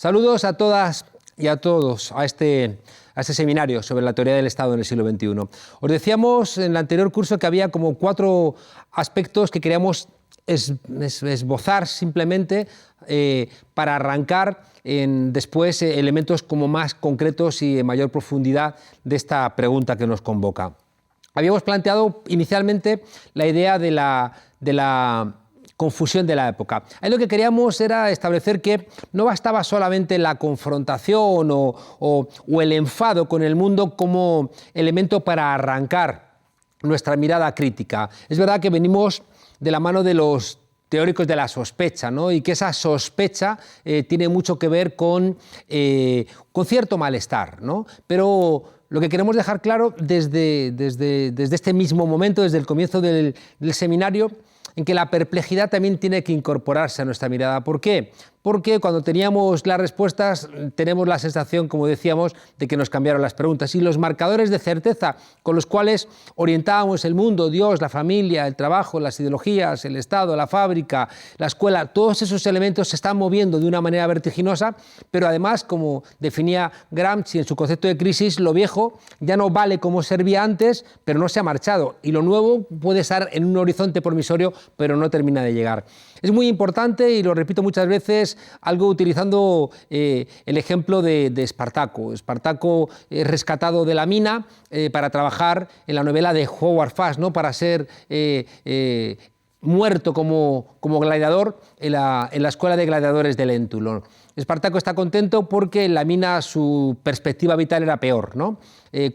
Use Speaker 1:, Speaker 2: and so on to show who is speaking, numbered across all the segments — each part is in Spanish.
Speaker 1: Saludos a todas y a todos a este seminario sobre la teoría del Estado en el siglo XXI. Os decíamos en el anterior curso que había como 4 aspectos que queríamos esbozar simplemente para arrancar después elementos como más concretos y en mayor profundidad de esta pregunta que nos convoca. Habíamos planteado inicialmente la idea de la confusión de la época. Ahí lo que queríamos era establecer que no bastaba solamente la confrontación o el enfado con el mundo como elemento para arrancar nuestra mirada crítica. Es verdad que venimos de la mano de los teóricos de la sospecha, ¿no? Y que esa sospecha tiene mucho que ver con cierto malestar, ¿no? Pero lo que queremos dejar claro desde este mismo momento, desde el comienzo del seminario, en que la perplejidad también tiene que incorporarse a nuestra mirada. ¿Por qué? Porque cuando teníamos las respuestas tenemos la sensación, como decíamos, de que nos cambiaron las preguntas. Y los marcadores de certeza con los cuales orientábamos el mundo, Dios, la familia, el trabajo, las ideologías, el Estado, la fábrica, la escuela, todos esos elementos se están moviendo de una manera vertiginosa, pero además, como definía Gramsci en su concepto de crisis, lo viejo ya no vale como servía antes, pero no se ha marchado. Y lo nuevo puede estar en un horizonte promisorio, pero no termina de llegar. Es muy importante, y lo repito muchas veces, algo utilizando el ejemplo de Espartaco. Espartaco es rescatado de la mina para trabajar en la novela de Howard Fast, ¿no? Para ser muerto como gladiador en la escuela de gladiadores de Lentulon. Espartaco está contento porque en la mina su perspectiva vital era peor, ¿no?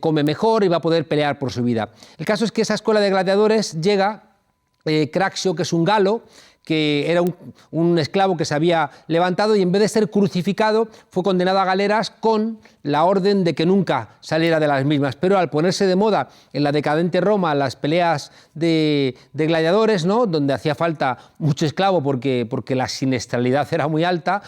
Speaker 1: Come mejor y va a poder pelear por su vida. El caso es que esa escuela de gladiadores llega Craxio, que es un galo, que era un esclavo que se había levantado y en vez de ser crucificado fue condenado a galeras con la orden de que nunca saliera de las mismas. Pero al ponerse de moda en la decadente Roma las peleas de gladiadores, ¿no? Donde hacía falta mucho esclavo porque la siniestralidad era muy alta,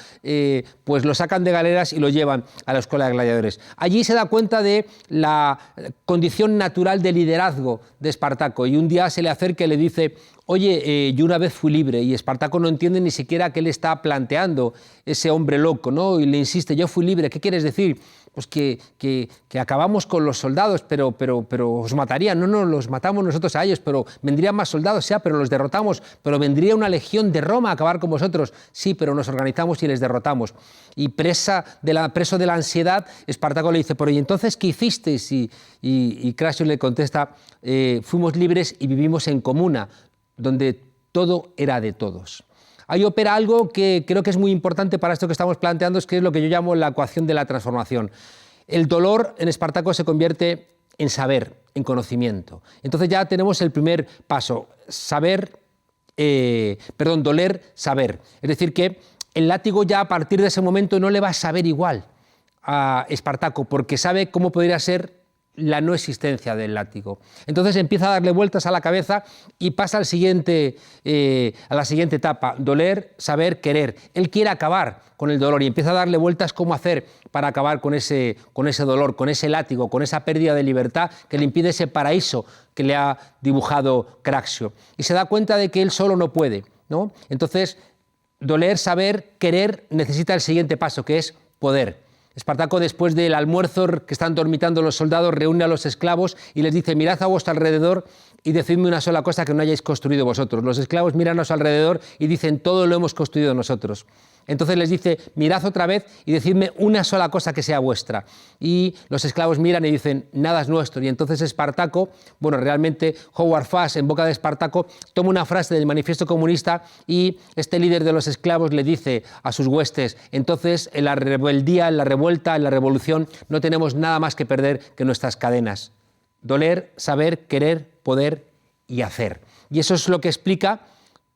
Speaker 1: pues lo sacan de galeras y lo llevan a la escuela de gladiadores. Allí se da cuenta de la condición natural de liderazgo de Espartaco y un día se le acerca y le dice: oye, yo una vez fui libre, y Espartaco no entiende ni siquiera qué le está planteando ese hombre loco, ¿no? Y le insiste: yo fui libre, ¿qué quieres decir? Pues que acabamos con los soldados, pero os matarían. No, los matamos nosotros a ellos, pero vendrían más soldados, ya, pero los derrotamos, pero vendría una legión de Roma a acabar con vosotros. Sí, pero nos organizamos y les derrotamos. Y preso de la ansiedad, Espartaco le dice: pero ¿y entonces qué hicisteis? Y Craxio le contesta: fuimos libres y vivimos en comuna, donde todo era de todos. Ahí opera algo que creo que es muy importante para esto que estamos planteando, que es lo que yo llamo la ecuación de la transformación. El dolor en Espartaco se convierte en saber, en conocimiento. Entonces ya tenemos el primer paso: doler, saber. Es decir, que el látigo ya a partir de ese momento no le va a saber igual a Espartaco, porque sabe cómo podría ser la no existencia del látigo. Entonces empieza a darle vueltas a la cabeza y pasa a la siguiente etapa: doler, saber, querer. Él quiere acabar con el dolor y empieza a darle vueltas cómo hacer para acabar con ese dolor, con ese látigo, con esa pérdida de libertad que le impide ese paraíso que le ha dibujado Craxio. Y se da cuenta de que él solo no puede, ¿no? Entonces, doler, saber, querer necesita el siguiente paso, que es poder. Espartaco, después del almuerzo que están dormitando los soldados, reúne a los esclavos y les dice: mirad a vuestro alrededor y decidme una sola cosa que no hayáis construido vosotros. Los esclavos miran a su alrededor y dicen: todo lo hemos construido nosotros. Entonces les dice: mirad otra vez y decidme una sola cosa que sea vuestra. Y los esclavos miran y dicen: nada es nuestro. Y entonces Espartaco, realmente Howard Fast, en boca de Espartaco, toma una frase del Manifiesto Comunista y este líder de los esclavos le dice a sus huestes: entonces en la rebeldía, en la revuelta, en la revolución, no tenemos nada más que perder que nuestras cadenas. Doler, saber, querer, poder y hacer. Y eso es lo que explica,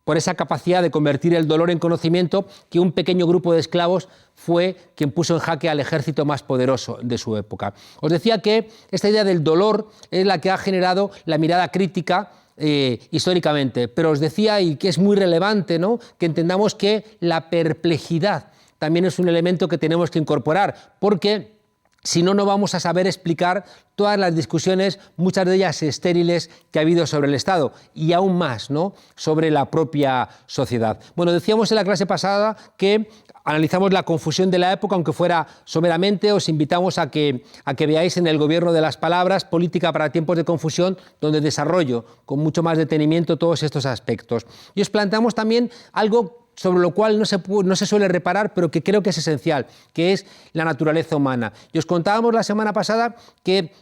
Speaker 1: por esa capacidad de convertir el dolor en conocimiento, que un pequeño grupo de esclavos fue quien puso en jaque al ejército más poderoso de su época. Os decía que esta idea del dolor es la que ha generado la mirada crítica históricamente, pero os decía, y que es muy relevante, ¿no?, que entendamos que la perplejidad también es un elemento que tenemos que incorporar, porque si no, no vamos a saber explicar todas las discusiones, muchas de ellas estériles, que ha habido sobre el Estado y aún más, ¿no?, sobre la propia sociedad. Bueno, decíamos en la clase pasada que analizamos la confusión de la época, aunque fuera someramente. Os invitamos a que veáis en El gobierno de las palabras, política para tiempos de confusión, donde desarrollo con mucho más detenimiento todos estos aspectos. Y os planteamos también algo sobre lo cual no se suele reparar, pero que creo que es esencial, que es la naturaleza humana. Y os contábamos la semana pasada que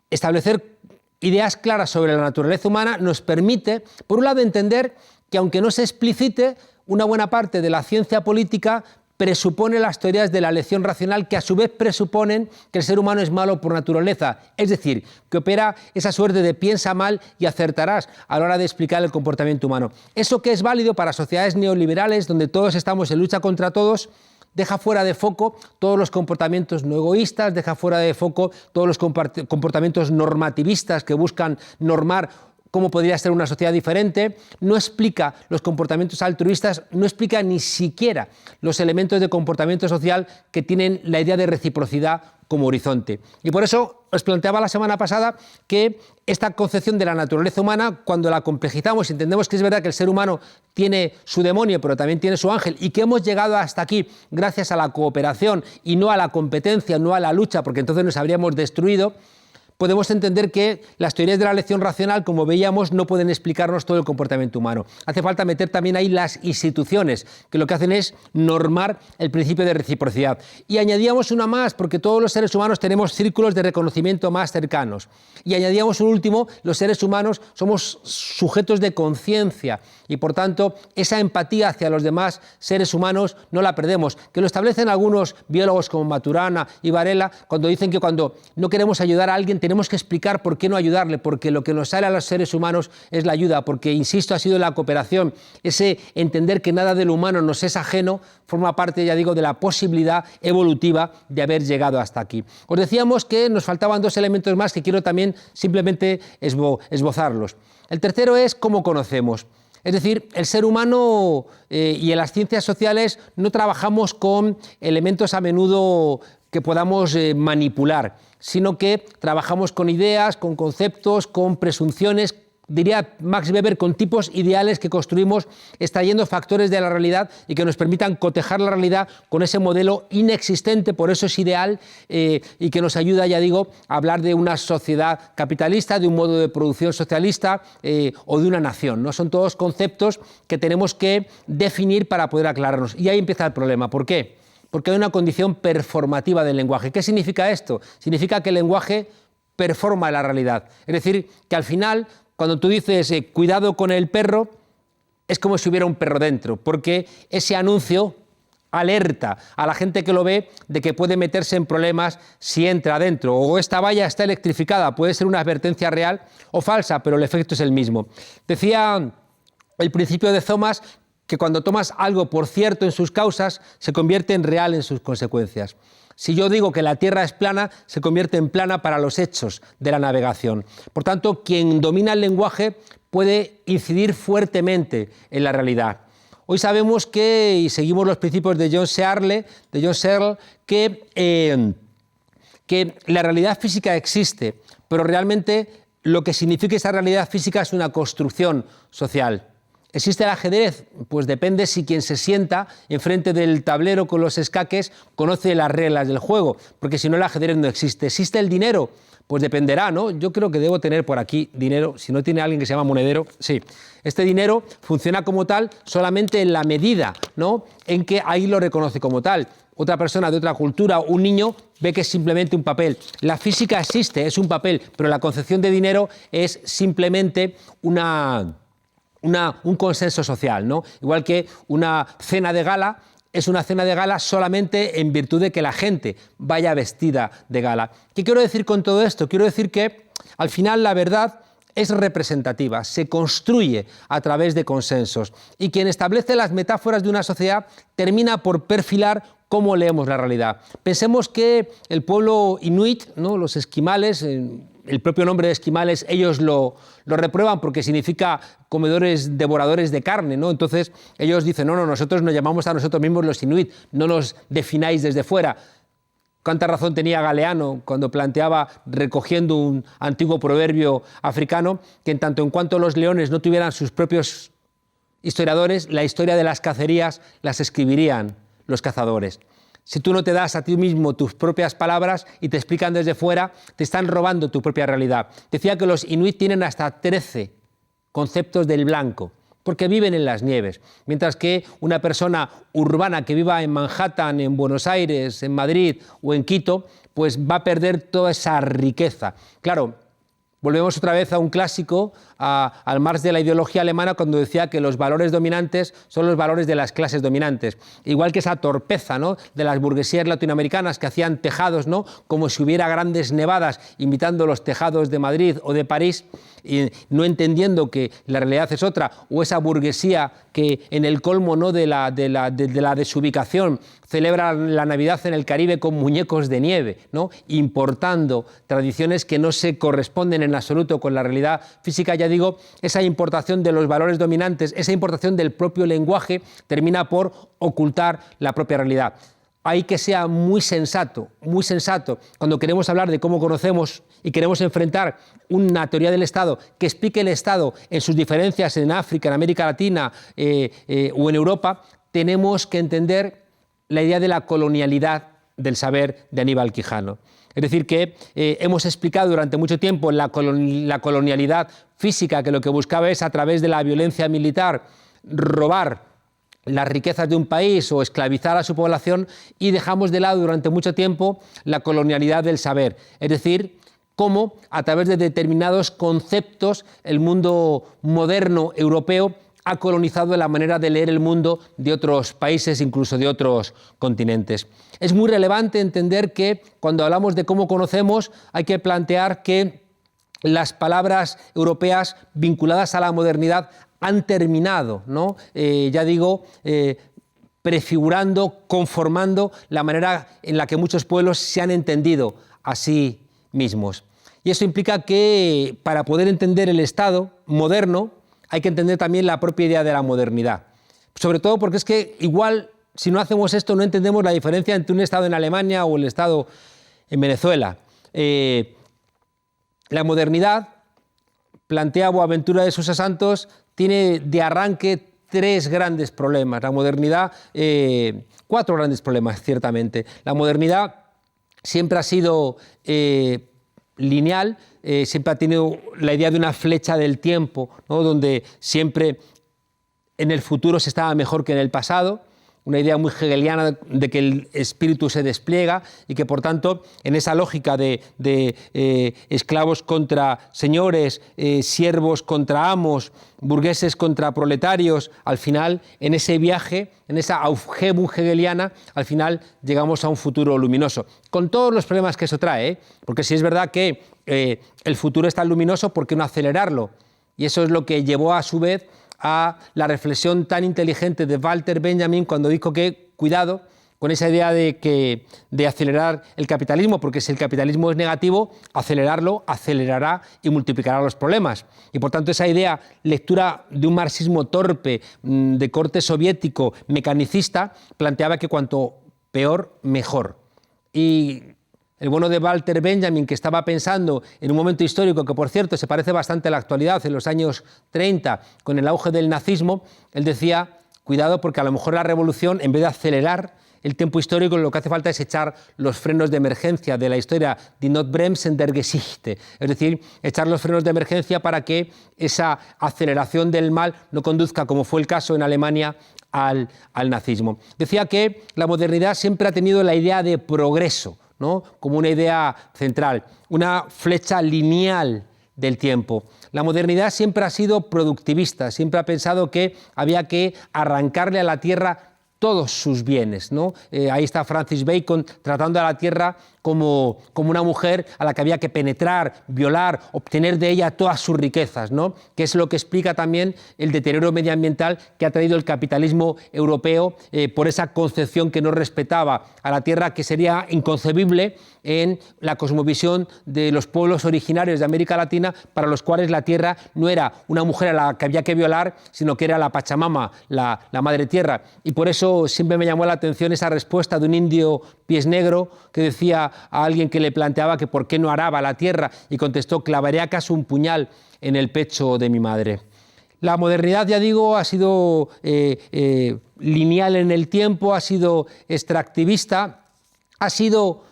Speaker 1: establecer ideas claras sobre la naturaleza humana nos permite, por un lado, entender que aunque no se explicite, una buena parte de la ciencia política presupone las teorías de la elección racional, que a su vez presuponen que el ser humano es malo por naturaleza, es decir, que opera esa suerte de piensa mal y acertarás a la hora de explicar el comportamiento humano. Eso que es válido para sociedades neoliberales donde todos estamos en lucha contra todos, deja fuera de foco todos los comportamientos no egoístas, deja fuera de foco todos los comportamientos normativistas que buscan normar cómo podría ser una sociedad diferente, no explica los comportamientos altruistas, no explica ni siquiera los elementos de comportamiento social que tienen la idea de reciprocidad como horizonte. Y por eso os planteaba la semana pasada que esta concepción de la naturaleza humana, cuando la complejizamos y entendemos que es verdad que el ser humano tiene su demonio, pero también tiene su ángel, y que hemos llegado hasta aquí gracias a la cooperación y no a la competencia, no a la lucha, porque entonces nos habríamos destruido, podemos entender que las teorías de la elección racional, como veíamos, no pueden explicarnos todo el comportamiento humano. Hace falta meter también ahí las instituciones, que lo que hacen es normar el principio de reciprocidad. Y añadíamos una más, porque todos los seres humanos tenemos círculos de reconocimiento más cercanos. Y añadíamos un último, los seres humanos somos sujetos de conciencia y, por tanto, esa empatía hacia los demás seres humanos no la perdemos, que lo establecen algunos biólogos como Maturana y Varela, cuando dicen que cuando no queremos ayudar a alguien tenemos que explicar por qué no ayudarle, porque lo que nos sale a los seres humanos es la ayuda, porque, insisto, ha sido la cooperación, ese entender que nada de lo humano nos es ajeno, forma parte, ya digo, de la posibilidad evolutiva de haber llegado hasta aquí. Os decíamos que nos faltaban dos elementos más que quiero también simplemente esbozarlos. El tercero es cómo conocemos. Es decir, el ser humano y en las ciencias sociales no trabajamos con elementos a menudo que podamos manipular, sino que trabajamos con ideas, con conceptos, con presunciones, diría Max Weber, con tipos ideales que construimos extrayendo factores de la realidad y que nos permitan cotejar la realidad con ese modelo inexistente, por eso es ideal, y que nos ayuda, ya digo, a hablar de una sociedad capitalista, de un modo de producción socialista o de una nación, ¿no? Son todos conceptos que tenemos que definir para poder aclararnos. Y ahí empieza el problema. ¿Por qué? Porque hay una condición performativa del lenguaje. ¿Qué significa esto? Significa que el lenguaje performa la realidad. Es decir, que al final, cuando tú dices cuidado con el perro, es como si hubiera un perro dentro, porque ese anuncio alerta a la gente que lo ve de que puede meterse en problemas si entra adentro. O esta valla está electrificada, puede ser una advertencia real o falsa, pero el efecto es el mismo. Decía el principio de Thomas que cuando tomas algo por cierto en sus causas, se convierte en real en sus consecuencias. Si yo digo que la Tierra es plana, se convierte en plana para los hechos de la navegación. Por tanto, quien domina el lenguaje puede incidir fuertemente en la realidad. Hoy sabemos que, y seguimos los principios de John Searle, que la realidad física existe, pero realmente lo que significa esa realidad física es una construcción social. ¿Existe el ajedrez? Pues depende si quien se sienta enfrente del tablero con los escaques conoce las reglas del juego, porque si no el ajedrez no existe. ¿Existe el dinero? Pues dependerá, ¿no? Yo creo que debo tener por aquí dinero, si no tiene alguien que se llama monedero, sí. Este dinero funciona como tal solamente en la medida, ¿no?, en que ahí lo reconoce como tal. Otra persona de otra cultura, un niño, ve que es simplemente un papel. La física existe, es un papel, pero la concepción de dinero es simplemente un consenso social, ¿no? Igual que una cena de gala es una cena de gala solamente en virtud de que la gente vaya vestida de gala. ¿Qué quiero decir con todo esto? Quiero decir que al final la verdad es representativa, se construye a través de consensos y quien establece las metáforas de una sociedad termina por perfilar cómo leemos la realidad. Pensemos que el pueblo inuit, ¿no?, los esquimales, el propio nombre de esquimales, ellos lo reprueban porque significa comedores, devoradores de carne, ¿no? Entonces ellos dicen, no, nosotros nos llamamos a nosotros mismos los inuit, no nos defináis desde fuera. ¿Cuánta razón tenía Galeano cuando planteaba, recogiendo un antiguo proverbio africano, que en tanto en cuanto los leones no tuvieran sus propios historiadores, la historia de las cacerías las escribirían los cazadores. Si tú no te das a ti mismo tus propias palabras y te explican desde fuera, te están robando tu propia realidad. Decía que los inuit tienen hasta 13 conceptos del blanco, porque viven en las nieves, mientras que una persona urbana que viva en Manhattan, en Buenos Aires, en Madrid o en Quito, pues va a perder toda esa riqueza. Claro, volvemos otra vez a un clásico, al Marx de la ideología alemana, cuando decía que los valores dominantes son los valores de las clases dominantes. Igual que esa torpeza, ¿no?, de las burguesías latinoamericanas que hacían tejados, ¿no?, como si hubiera grandes nevadas imitando los tejados de Madrid o de París, y no entendiendo que la realidad es otra, o esa burguesía que en el colmo, ¿no?, de la desubicación celebra la Navidad en el Caribe con muñecos de nieve, ¿no?, importando tradiciones que no se corresponden en absoluto con la realidad física. Ya digo, esa importación de los valores dominantes, esa importación del propio lenguaje, termina por ocultar la propia realidad. Hay que ser muy sensato, cuando queremos hablar de cómo conocemos y queremos enfrentar una teoría del Estado que explique el Estado en sus diferencias en África, en América Latina o en Europa, tenemos que entender la idea de la colonialidad del saber de Aníbal Quijano. Es decir, que hemos explicado durante mucho tiempo la colonialidad física, que lo que buscaba es, a través de la violencia militar, robar las riquezas de un país o esclavizar a su población, y dejamos de lado durante mucho tiempo la colonialidad del saber. Es decir, cómo a través de determinados conceptos el mundo moderno europeo ha colonizado la manera de leer el mundo de otros países, incluso de otros continentes. Es muy relevante entender que cuando hablamos de cómo conocemos hay que plantear que las palabras europeas vinculadas a la modernidad han terminado, ¿no?, prefigurando, conformando la manera en la que muchos pueblos se han entendido a sí mismos. Y eso implica que para poder entender el Estado moderno hay que entender también la propia idea de la modernidad. Sobre todo porque es que igual, si no hacemos esto, no entendemos la diferencia entre un Estado en Alemania o el Estado en Venezuela. La modernidad, plantea Boaventura de Sousa Santos, tiene de arranque 3 grandes problemas. La modernidad, 4 grandes problemas, ciertamente. La modernidad siempre ha sido lineal, siempre ha tenido la idea de una flecha del tiempo, ¿no?, donde siempre en el futuro se estaba mejor que en el pasado, una idea muy hegeliana de que el espíritu se despliega y que, por tanto, en esa lógica de esclavos contra señores, siervos contra amos, burgueses contra proletarios, al final, en ese viaje, en esa Aufhebung hegeliana, al final llegamos a un futuro luminoso, con todos los problemas que eso trae, ¿eh? Porque sí es verdad que el futuro es tan luminoso, ¿por qué no acelerarlo? Y eso es lo que llevó, a su vez, a la reflexión tan inteligente de Walter Benjamin cuando dijo que, cuidado con esa idea de acelerar el capitalismo, porque si el capitalismo es negativo, acelerarlo acelerará y multiplicará los problemas. Y por tanto esa idea, lectura de un marxismo torpe, de corte soviético, mecanicista, planteaba que cuanto peor, mejor. Y el bueno de Walter Benjamin, que estaba pensando en un momento histórico que, por cierto, se parece bastante a la actualidad, en los años 30, con el auge del nazismo, él decía, cuidado, porque a lo mejor la revolución, en vez de acelerar el tiempo histórico, lo que hace falta es echar los frenos de emergencia de la historia, die Notbremsen der Geschichte, es decir, echar los frenos de emergencia para que esa aceleración del mal no conduzca, como fue el caso en Alemania, al nazismo. Decía que la modernidad siempre ha tenido la idea de progreso, ¿no?, como una idea central, una flecha lineal del tiempo. La modernidad siempre ha sido productivista, siempre ha pensado que había que arrancarle a la tierra todos sus bienes, ¿no? Ahí está Francis Bacon tratando a la tierra como una mujer a la que había que penetrar, violar, obtener de ella todas sus riquezas, ¿no?, que es lo que explica también el deterioro medioambiental que ha traído el capitalismo europeo, por esa concepción que no respetaba a la tierra, que sería inconcebible en la cosmovisión de los pueblos originarios de América Latina, para los cuales la tierra no era una mujer a la que había que violar, sino que era la Pachamama, la madre tierra. Y por eso siempre me llamó la atención esa respuesta de un indio pies negro que decía a alguien que le planteaba que por qué no araba la tierra, y contestó: clavaré acaso un puñal en el pecho de mi madre. La modernidad, ya digo, ha sido lineal en el tiempo, ha sido extractivista, ha sido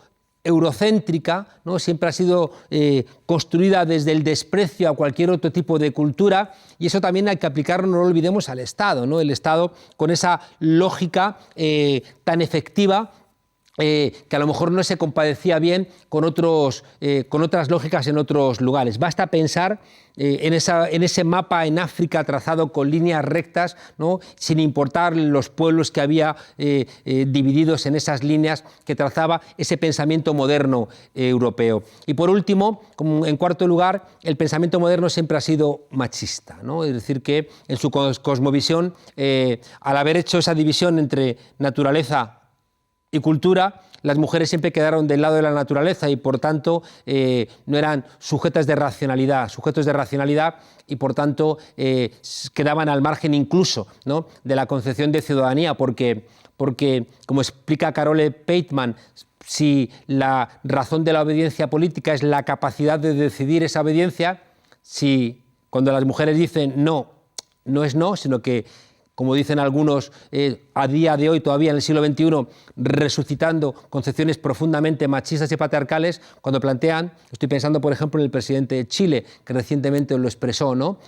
Speaker 1: eurocéntrica, ¿no? Siempre ha sido construida desde el desprecio a cualquier otro tipo de cultura, y eso también hay que aplicarlo, no lo olvidemos, al Estado, ¿no? El Estado con esa lógica tan efectiva que a lo mejor no se compadecía bien con otras lógicas en otros lugares. Basta pensar en ese mapa en África trazado con líneas rectas, ¿no? Sin importar los pueblos que había divididos en esas líneas que trazaba ese pensamiento moderno europeo. Y por último, como en cuarto lugar, el pensamiento moderno siempre ha sido machista, ¿no? Es decir, que en su cosmovisión, al haber hecho esa división entre naturaleza y cultura, las mujeres siempre quedaron del lado de la naturaleza y por tanto no eran sujetos de racionalidad y por tanto quedaban al margen incluso, ¿no? de la concepción de ciudadanía, porque como explica Carole Pateman, si la razón de la obediencia política es la capacidad de decidir esa obediencia, si cuando las mujeres dicen no, no es no, sino que, como dicen algunos, a día de hoy, todavía en el siglo XXI, resucitando concepciones profundamente machistas y patriarcales, cuando plantean, estoy pensando por ejemplo en el presidente de Chile, que recientemente lo expresó, ¿no?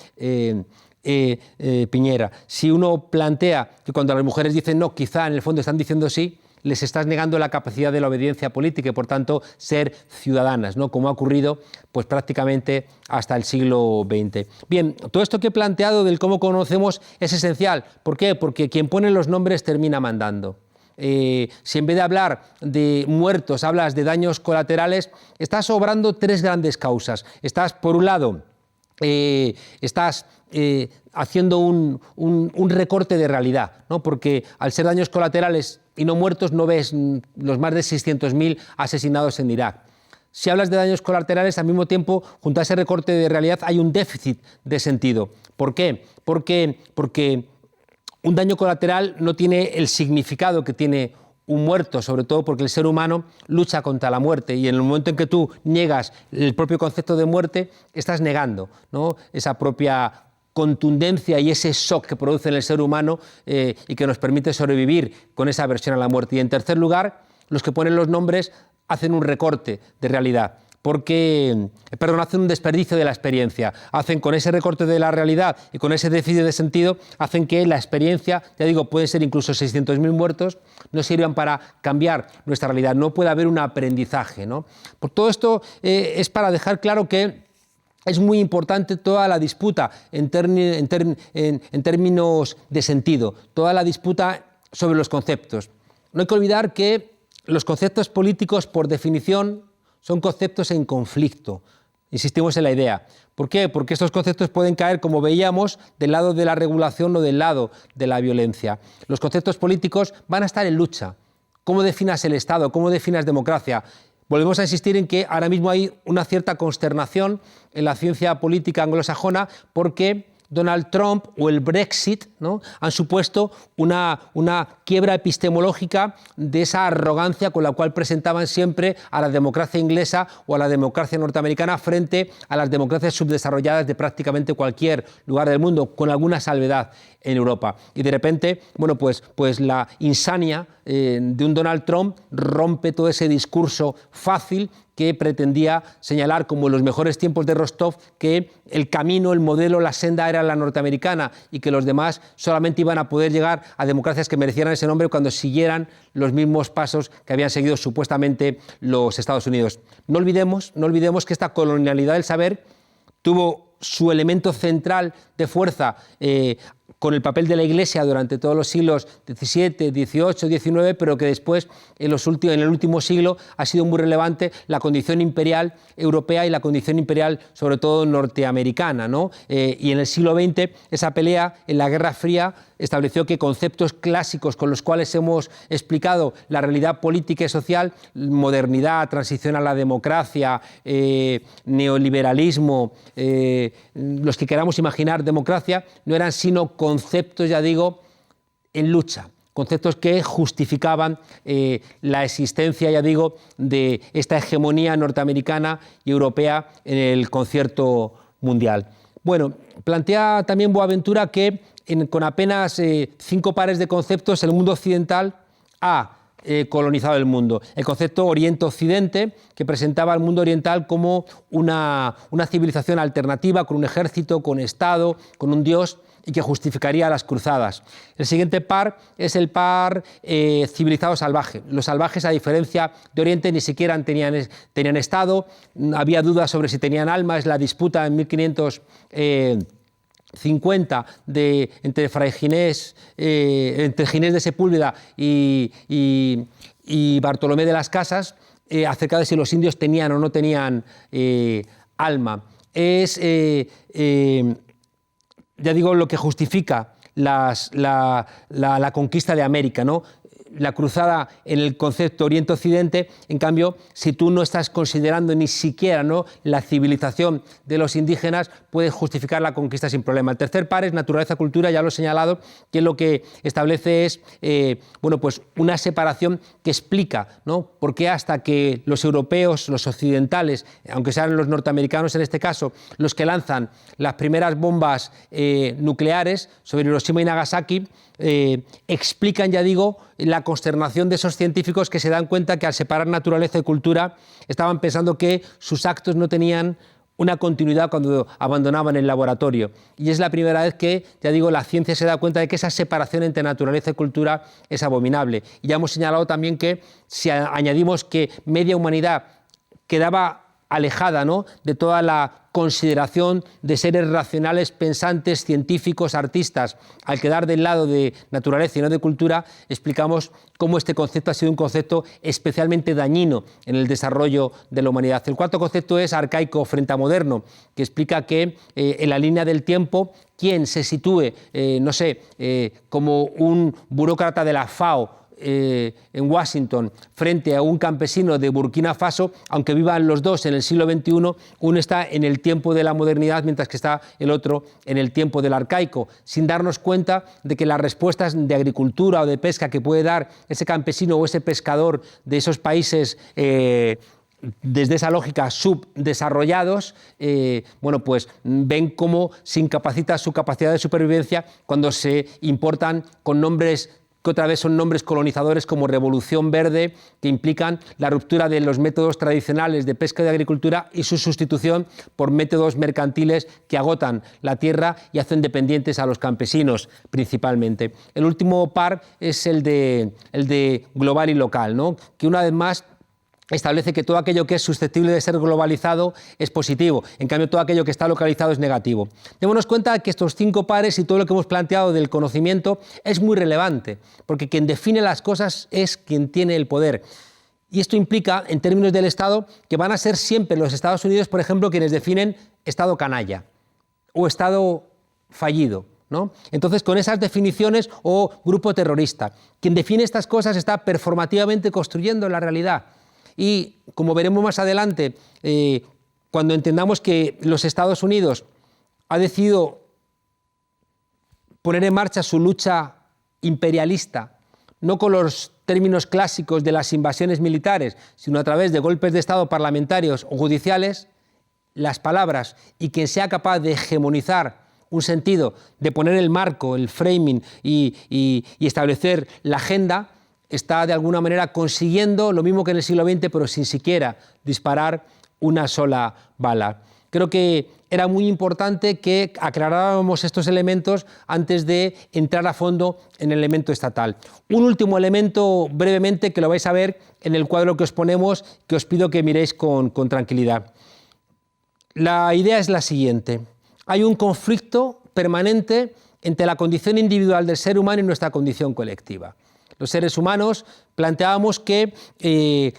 Speaker 1: Piñera. Si uno plantea que cuando las mujeres dicen no, quizá en el fondo están diciendo sí, les estás negando la capacidad de la obediencia política y, por tanto, ser ciudadanas, ¿no? Como ha ocurrido pues, prácticamente hasta el siglo XX. Bien, todo esto que he planteado del cómo conocemos es esencial. ¿Por qué? Porque quien pone los nombres termina mandando. Si en vez de hablar de muertos hablas de daños colaterales, estás obrando tres grandes causas. Estás, por un lado, haciendo un recorte de realidad, ¿no? Porque al ser daños colaterales y no muertos no ves los más de 600.000 asesinados en Irak. Si hablas de daños colaterales, al mismo tiempo, junto a ese recorte de realidad hay un déficit de sentido. ¿Por qué? Porque un daño colateral no tiene el significado que tiene un muerto, sobre todo porque el ser humano lucha contra la muerte y en el momento en que tú niegas el propio concepto de muerte, estás negando, ¿no? esa propia contundencia y ese shock que produce en el ser humano y que nos permite sobrevivir con esa aversión a la muerte. Y en tercer lugar, los que ponen los nombres hacen un recorte de realidad. Hacen un desperdicio de la experiencia, hacen con ese recorte de la realidad y con ese déficit de sentido, hacen que la experiencia, ya digo, puede ser incluso 600.000 muertos, no sirvan para cambiar nuestra realidad, no puede haber un aprendizaje, ¿no? Por todo esto es para dejar claro que es muy importante toda la disputa en términos de sentido, toda la disputa sobre los conceptos. No hay que olvidar que los conceptos políticos, por definición, son conceptos en conflicto. Insistimos en la idea. ¿Por qué? Porque estos conceptos pueden caer, como veíamos, del lado de la regulación o del lado de la violencia. Los conceptos políticos van a estar en lucha. ¿Cómo definas el Estado? ¿Cómo definas democracia? Volvemos a insistir en que ahora mismo hay una cierta consternación en la ciencia política anglosajona porque Donald Trump o el Brexit, ¿no? han supuesto una quiebra epistemológica de esa arrogancia con la cual presentaban siempre a la democracia inglesa o a la democracia norteamericana frente a las democracias subdesarrolladas de prácticamente cualquier lugar del mundo, con alguna salvedad en Europa. Y de repente, bueno, pues la insania de un Donald Trump rompe todo ese discurso fácil que pretendía señalar como en los mejores tiempos de Rostov que el camino, el modelo, la senda era la norteamericana y que los demás solamente iban a poder llegar a democracias que merecieran ese nombre cuando siguieran los mismos pasos que habían seguido supuestamente los Estados Unidos. No olvidemos que esta colonialidad del saber tuvo su elemento central de fuerza con el papel de la Iglesia durante todos los siglos XVII, XVIII, XIX, pero que después, en el último siglo, ha sido muy relevante la condición imperial europea y la condición imperial, sobre todo, norteamericana, ¿no? Y en el siglo XX, esa pelea en la Guerra Fría estableció que conceptos clásicos con los cuales hemos explicado la realidad política y social, modernidad, transición a la democracia, neoliberalismo, los que queramos imaginar democracia, no eran sino conceptos, ya digo, en lucha, conceptos que justificaban la existencia, ya digo, de esta hegemonía norteamericana y europea en el concierto mundial. Bueno, plantea también Boaventura que con apenas 5 pares de conceptos el mundo occidental ha colonizado el mundo. El concepto Oriente-Occidente, que presentaba al mundo oriental como una civilización alternativa, con un ejército, con Estado, con un dios, y que justificaría las cruzadas. El siguiente par es el par civilizado salvaje. Los salvajes, a diferencia de Oriente, ni siquiera tenían Estado, había dudas sobre si tenían alma, es la disputa en 1550 entre Fray Ginés, entre Ginés de Sepúlveda y Bartolomé de las Casas, acerca de si los indios tenían o no tenían alma. Es, ya digo, lo que justifica la conquista de América, ¿no? La cruzada en el concepto Oriente-Occidente. En cambio, si tú no estás considerando ni siquiera, ¿no?, la civilización de los indígenas, puedes justificar la conquista sin problema. El tercer par es naturaleza-cultura, ya lo he señalado, que lo que establece es bueno, pues una separación que explica, ¿no?, por qué hasta que los europeos, los occidentales, aunque sean los norteamericanos en este caso, los que lanzan las primeras bombas nucleares sobre Hiroshima y Nagasaki, explican, ya digo, la consternación de esos científicos que se dan cuenta que al separar naturaleza y cultura estaban pensando que sus actos no tenían una continuidad cuando abandonaban el laboratorio. Y es la primera vez que, ya digo, la ciencia se da cuenta de que esa separación entre naturaleza y cultura es abominable. Y ya hemos señalado también que si añadimos que media humanidad quedaba alejada, ¿no?, de toda la consideración de seres racionales, pensantes, científicos, artistas, al quedar del lado de naturaleza y no de cultura, explicamos cómo este concepto ha sido un concepto especialmente dañino en el desarrollo de la humanidad. El cuarto concepto es arcaico frente a moderno, que explica que en la línea del tiempo, quien se sitúe, no sé, como un burócrata de la FAO, en Washington, frente a un campesino de Burkina Faso, aunque vivan los dos en el siglo XXI, uno está en el tiempo de la modernidad, mientras que está el otro en el tiempo del arcaico, sin darnos cuenta de que las respuestas de agricultura o de pesca que puede dar ese campesino o ese pescador de esos países desde esa lógica subdesarrollados, bueno, pues ven cómo se incapacita su capacidad de supervivencia cuando se importan con nombres que otra vez son nombres colonizadores como Revolución Verde, que implican la ruptura de los métodos tradicionales de pesca y de agricultura y su sustitución por métodos mercantiles que agotan la tierra y hacen dependientes a los campesinos principalmente. El último par es el de global y local, ¿no?, que una vez más establece que todo aquello que es susceptible de ser globalizado es positivo, en cambio todo aquello que está localizado es negativo. Démonos cuenta de que estos 5 pares y todo lo que hemos planteado del conocimiento es muy relevante, porque quien define las cosas es quien tiene el poder. Y esto implica, en términos del Estado, que van a ser siempre los Estados Unidos, por ejemplo, quienes definen Estado canalla o Estado fallido, ¿no? Entonces, con esas definiciones, o grupo terrorista, quien define estas cosas está performativamente construyendo la realidad. Y, como veremos más adelante, cuando entendamos que los Estados Unidos ha decidido poner en marcha su lucha imperialista, no con los términos clásicos de las invasiones militares, sino a través de golpes de Estado parlamentarios o judiciales, las palabras y quien sea capaz de hegemonizar un sentido, de poner el marco, el framing y establecer la agenda, está de alguna manera consiguiendo lo mismo que en el siglo XX, pero sin siquiera disparar una sola bala. Creo que era muy importante que aclaráramos estos elementos antes de entrar a fondo en el elemento estatal. Un último elemento, brevemente, que lo vais a ver en el cuadro que os ponemos, que os pido que miréis con tranquilidad. La idea es la siguiente: hay un conflicto permanente entre la condición individual del ser humano y nuestra condición colectiva. Los seres humanos planteábamos que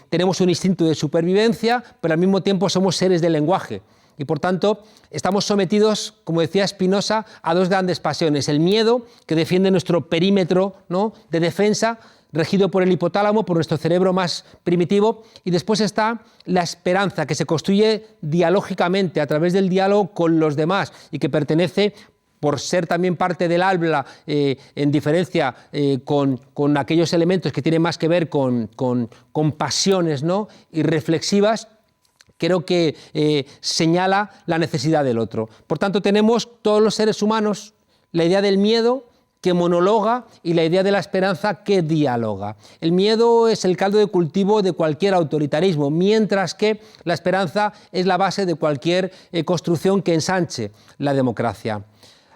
Speaker 1: tenemos un instinto de supervivencia, pero al mismo tiempo somos seres de lenguaje. Y por tanto, estamos sometidos, como decía Spinoza, a 2 grandes pasiones. El miedo, que defiende nuestro perímetro, ¿no?, de defensa, regido por el hipotálamo, por nuestro cerebro más primitivo, y después está la esperanza, que se construye dialógicamente, a través del diálogo con los demás, y que pertenece, por ser también parte del habla, en diferencia con aquellos elementos que tienen más que ver con pasiones, ¿no?, y reflexivas, creo que señala la necesidad del otro. Por tanto, tenemos todos los seres humanos la idea del miedo que monologa y la idea de la esperanza que dialoga. El miedo es el caldo de cultivo de cualquier autoritarismo, mientras que la esperanza es la base de cualquier construcción que ensanche la democracia.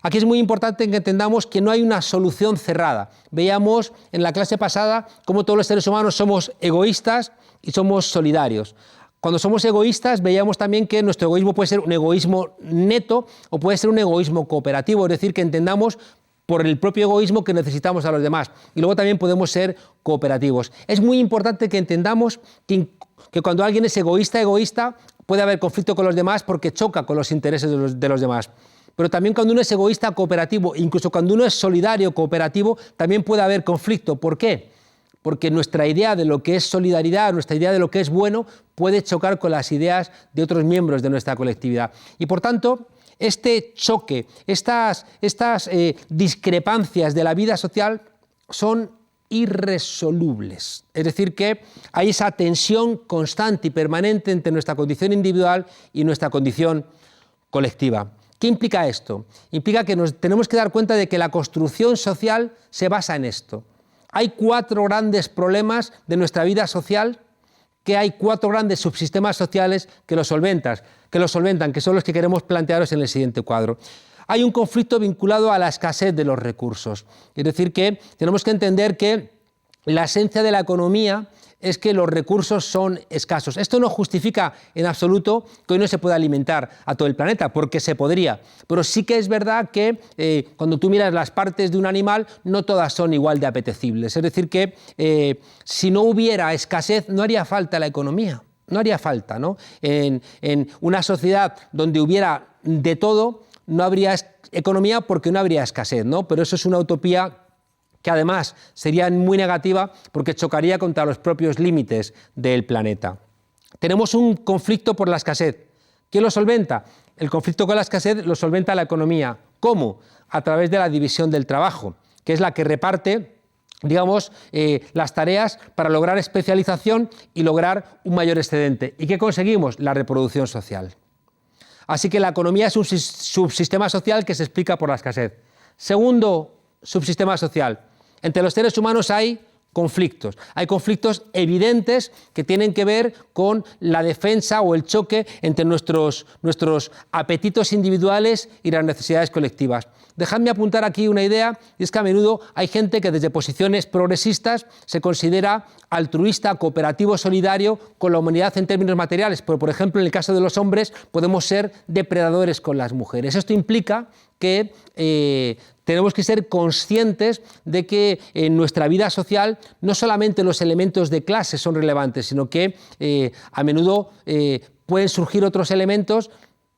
Speaker 1: Aquí es muy importante que entendamos que no hay una solución cerrada. Veíamos en la clase pasada cómo todos los seres humanos somos egoístas y somos solidarios. Cuando somos egoístas, veíamos también que nuestro egoísmo puede ser un egoísmo neto o puede ser un egoísmo cooperativo, es decir, que entendamos por el propio egoísmo que necesitamos a los demás. Y luego también podemos ser cooperativos. Es muy importante que entendamos que cuando alguien es egoísta, puede haber conflicto con los demás porque choca con los intereses de los demás. Pero también cuando uno es egoísta, cooperativo, incluso cuando uno es solidario, cooperativo, también puede haber conflicto. ¿Por qué? Porque nuestra idea de lo que es solidaridad, nuestra idea de lo que es bueno, puede chocar con las ideas de otros miembros de nuestra colectividad. Y por tanto, este choque, estas discrepancias de la vida social son irresolubles. Es decir, que hay esa tensión constante y permanente entre nuestra condición individual y nuestra condición colectiva. ¿Qué implica esto? Implica que nos tenemos que dar cuenta de que la construcción social se basa en esto. Hay 4 grandes problemas de nuestra vida social, que hay 4 grandes subsistemas sociales que los solventan, que son los que queremos plantearos en el siguiente cuadro. Hay un conflicto vinculado a la escasez de los recursos. Es decir, que tenemos que entender que la esencia de la economía es que los recursos son escasos. Esto no justifica en absoluto que hoy no se pueda alimentar a todo el planeta, porque se podría. Pero sí que es verdad que cuando tú miras las partes de un animal, no todas son igual de apetecibles. Es decir, que si no hubiera escasez, no haría falta la economía. No haría falta, ¿no? En una sociedad donde hubiera de todo, no habría economía porque no habría escasez, ¿no? Pero eso es una utopía que además sería muy negativa porque chocaría contra los propios límites del planeta. Tenemos un conflicto por la escasez. ¿Quién lo solventa? El conflicto con la escasez lo solventa la economía. ¿Cómo? A través de la división del trabajo, que es la que reparte, digamos, las tareas para lograr especialización y lograr un mayor excedente. ¿Y qué conseguimos? La reproducción social. Así que la economía es un subsistema social que se explica por la escasez. Segundo subsistema social. Entre los seres humanos hay conflictos. Hay conflictos evidentes que tienen que ver con la defensa o el choque entre nuestros apetitos individuales y las necesidades colectivas. Dejadme apuntar aquí una idea, y es que a menudo hay gente que desde posiciones progresistas se considera altruista, cooperativo, solidario con la humanidad en términos materiales, pero por ejemplo en el caso de los hombres podemos ser depredadores con las mujeres. Esto implica que tenemos que ser conscientes de que en nuestra vida social no solamente los elementos de clase son relevantes, sino que a menudo pueden surgir otros elementos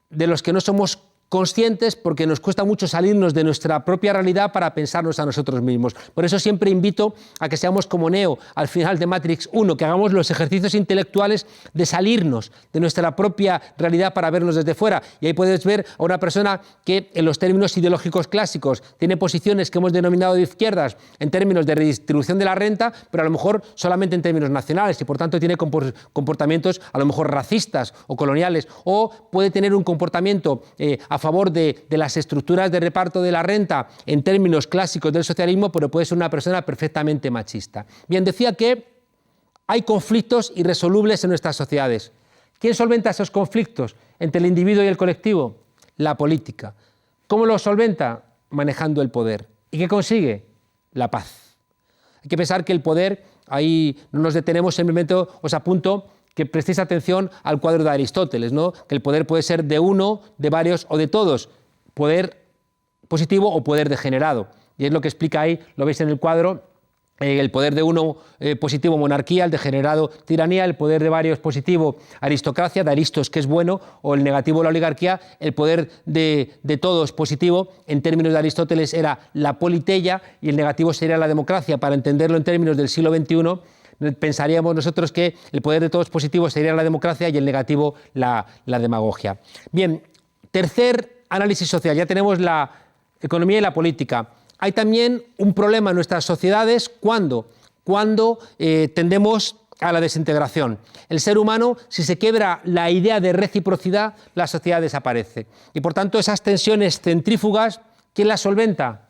Speaker 1: de los que no somos conscientes porque nos cuesta mucho salirnos de nuestra propia realidad para pensarnos a nosotros mismos. Por eso siempre invito a que seamos como Neo al final de Matrix 1, que hagamos los ejercicios intelectuales de salirnos de nuestra propia realidad para vernos desde fuera. Y ahí puedes ver a una persona que en los términos ideológicos clásicos tiene posiciones que hemos denominado de izquierdas en términos de redistribución de la renta, pero a lo mejor solamente en términos nacionales y por tanto tiene comportamientos a lo mejor racistas o coloniales, o puede tener un comportamiento a favor de las estructuras de reparto de la renta en términos clásicos del socialismo, pero puede ser una persona perfectamente machista. Bien, decía que hay conflictos irresolubles en nuestras sociedades. ¿Quién solventa esos conflictos entre el individuo y el colectivo? La política. ¿Cómo los solventa? Manejando el poder. ¿Y qué consigue? La paz. Hay que pensar que el poder, ahí no nos detenemos, simplemente os apunto que prestéis atención al cuadro de Aristóteles, ¿no? Que el poder puede ser de uno, de varios o de todos, poder positivo o poder degenerado. Y es lo que explica ahí, lo veis en el cuadro, el poder de uno positivo, monarquía, el degenerado, tiranía, el poder de varios positivo, aristocracia, de Aristos, que es bueno, o el negativo, la oligarquía, el poder de todos positivo, en términos de Aristóteles era la politeia y el negativo sería la democracia. Para entenderlo en términos del siglo XXI, pensaríamos nosotros que el poder de todos positivo sería la democracia y el negativo la demagogia. Bien, tercer análisis social, ya tenemos la economía y la política. Hay también un problema en nuestras sociedades cuando tendemos a la desintegración. El ser humano, si se quiebra la idea de reciprocidad, la sociedad desaparece. Y por tanto, esas tensiones centrífugas, ¿quién las solventa?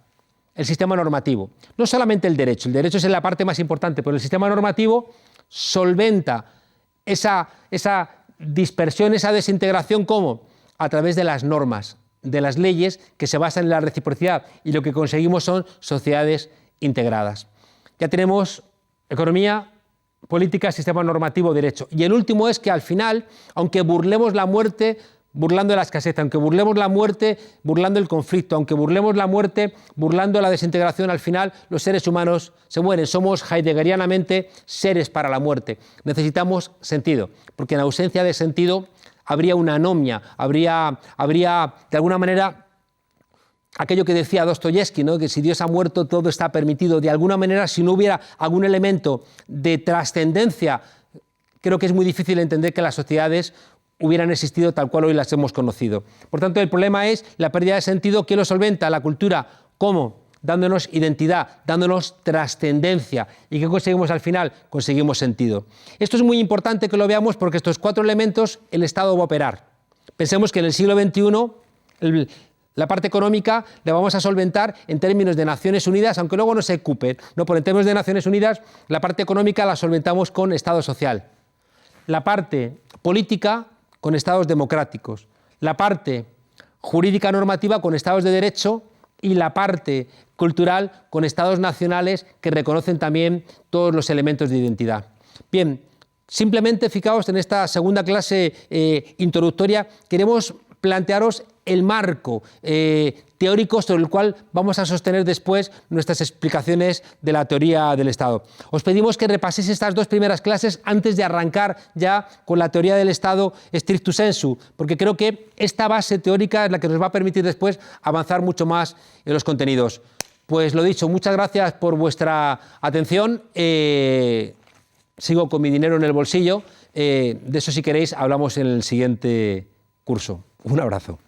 Speaker 1: El sistema normativo. No solamente el derecho es la parte más importante, pero el sistema normativo solventa esa dispersión, esa desintegración, ¿cómo? A través de las normas, de las leyes que se basan en la reciprocidad, y lo que conseguimos son sociedades integradas. Ya tenemos economía, política, sistema normativo, derecho. Y el último es que al final, aunque burlemos la muerte burlando la escasez, aunque burlemos la muerte burlando el conflicto, aunque burlemos la muerte burlando la desintegración, al final los seres humanos se mueren. Somos heideggerianamente seres para la muerte. Necesitamos sentido, porque en ausencia de sentido habría una anomia, habría de alguna manera aquello que decía Dostoyevsky, ¿no? Que si Dios ha muerto todo está permitido. De alguna manera, si no hubiera algún elemento de trascendencia, creo que es muy difícil entender que las sociedades hubieran existido tal cual hoy las hemos conocido. Por tanto, el problema es la pérdida de sentido. ¿Quién lo solventa? La cultura. ¿Cómo? Dándonos identidad, dándonos trascendencia. ¿Y qué conseguimos al final? Conseguimos sentido. Esto es muy importante que lo veamos, porque estos 4 elementos el Estado va a operar. Pensemos que en el siglo XXI la parte económica la vamos a solventar en términos de Naciones Unidas, aunque luego no se ocupe, ¿no? Pero en términos de Naciones Unidas, la parte económica la solventamos con Estado social. La parte política con Estados democráticos. La parte jurídica normativa con Estados de derecho, y la parte cultural con Estados nacionales que reconocen también todos los elementos de identidad. Bien, simplemente fijaos en esta segunda clase introductoria, queremos plantearos el marco teórico sobre el cual vamos a sostener después nuestras explicaciones de la teoría del Estado. Os pedimos que repaséis estas 2 primeras clases antes de arrancar ya con la teoría del Estado stricto sensu, porque creo que esta base teórica es la que nos va a permitir después avanzar mucho más en los contenidos. Pues lo dicho, muchas gracias por vuestra atención. Sigo con mi dinero en el bolsillo. De eso, si queréis, hablamos en el siguiente curso. Un abrazo.